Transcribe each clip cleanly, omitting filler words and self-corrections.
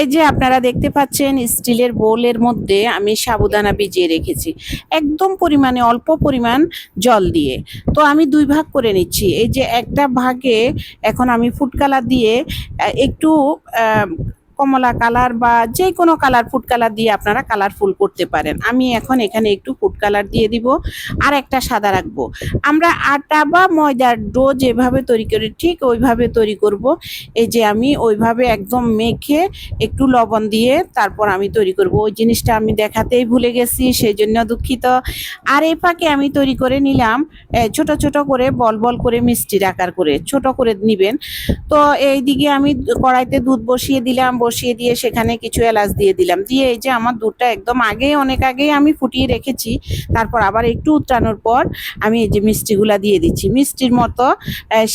এই যে আপনারা দেখতে পাচ্ছেন স্টিলের বোলের মধ্যে আমি সাবুদানা ভিজিয়ে রেখেছি একদম পরিমাণে অল্প পরিমাণ জল দিয়ে। তো আমি দুই ভাগ করে নিচ্ছি। এই যে একটা ভাগে এখন আমি ফুড কালার দিয়ে একটু কমলা কালার বা যে কোনো কালার ফুড কালার দিয়ে আপনারা কালারফুল করতে পারেন। আমি এখন এখানে একটু ফুড কালার দিয়ে দিব আর একটা সাদা রাখবো। আমরা আটা বা ময়দার ডো যেভাবে তৈরি করি ঠিক ওইভাবে তৈরি করব। এই যে আমি ওইভাবে একদম মেখে একটু লবণ দিয়ে তারপর আমি তৈরি করব। ওই জিনিসটা আমি দেখাতেই ভুলে গেছি, সেই জন্য দুঃখিত। আর এই ফাঁকে আমি তৈরি করে নিলাম ছোট ছোট করে বল বল করে মিষ্টির আকার করে ছোট করে নিবেন। তো এইদিকে আমি কড়াইতে দুধ বসিয়ে দিলাম, বসিয়ে দিয়ে সেখানে কিছু এলাচ দিয়ে দিলাম, দিয়ে এই যে আমার দুধটা একদম আগেই অনেক আগেই আমি ফুটিয়ে রেখেছি। তারপর আবার একটু উতরানোর পর আমি এই যে মিষ্টিগুলা দিয়ে দিচ্ছি। মিষ্টির মতো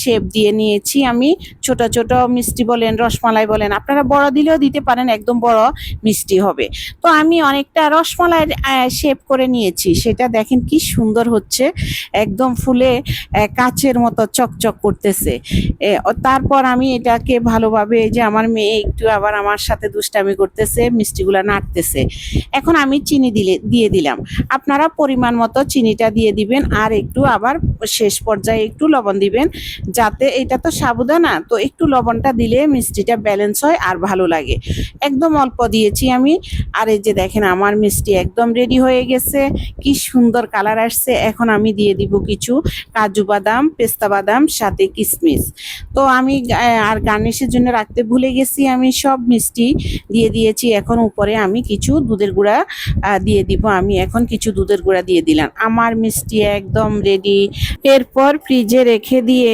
শেপ দিয়ে নিয়েছি আমি। ছোট ছোট মিষ্টি বলেন, রসমালাই বলেন, আপনারা বড় দিলেও দিতে পারেন, একদম বড় মিষ্টি হবে। তো আমি অনেকটা রসমালাইয়ের শেপ করে নিয়েছি, সেটা দেখেন কি সুন্দর হচ্ছে, একদম ফুলে কাচের মতো চকচক করতেছে। তারপর আমি এটাকে ভালোভাবে, এই যে আমার মেয়ে একটু আবার আমার সাথে দুষ্টামি করতেছে, মিষ্টিগুলা নাড়তেছে। এখন আমি চিনি দিয়ে দিলাম। আপনারা পরিমাণ মতো চিনিটা দিয়ে দিবেন আর একটু আবার শেষ পর্যায়ে একটু লবণ দিবেন, যাতে এটা তো সাবুদানা, তো একটু লবণটা দিলে মিষ্টিটা ব্যালেন্স হয় আর ভালো লাগে। একদম অল্প দিয়েছি আমি। আর এই যে দেখেন আমার মিষ্টি একদম রেডি হয়ে গেছে, কি সুন্দর কালার আসছে। এখন আমি দিয়ে দিব কিছু কাজু বাদাম, পেস্তা বাদাম, সাথে কিশমিশ। তো আমি আর গার্নিশের জন্য রাখতে ভুলে গেছি, আমি সব মিষ্টি দিয়ে দিয়েছি। এখন উপরে আমি কিছু দুধের গুঁড়া দিয়ে দিব। আমি এখন কিছু দুধের গুঁড়া দিয়ে দিলাম। আমার মিষ্টি একদম রেডি। এরপর ফ্রিজে রেখে দিয়ে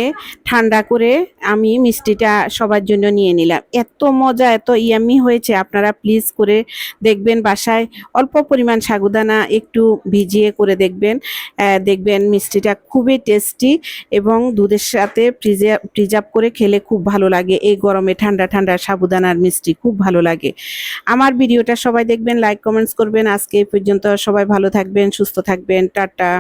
ঠান্ডা করে আমি মিষ্টিটা সবার জন্য নিয়ে নিলাম। এত মজা, এত ইয়ামি হয়েছে, আপনারা প্লিজ করে দেখবেন বাসায়। অল্প পরিমাণ সাবুদানা একটু ভিজিয়ে করে দেখবেন, দেখবেন মিষ্টিটা খুবই টেস্টি এবং দুধের সাথে প্রিজার্ভ করে খেলে খুব ভালো লাগে। এই গরমে ঠান্ডা ঠান্ডা সাবুদানার মিষ্টি খুব ভালো লাগে। আমার ভিডিওটা সবাই দেখবেন, লাইক কমেন্টস করবেন। আজকে এই পর্যন্ত, সবাই ভালো থাকবেন, সুস্থ থাকবেন, টাটা।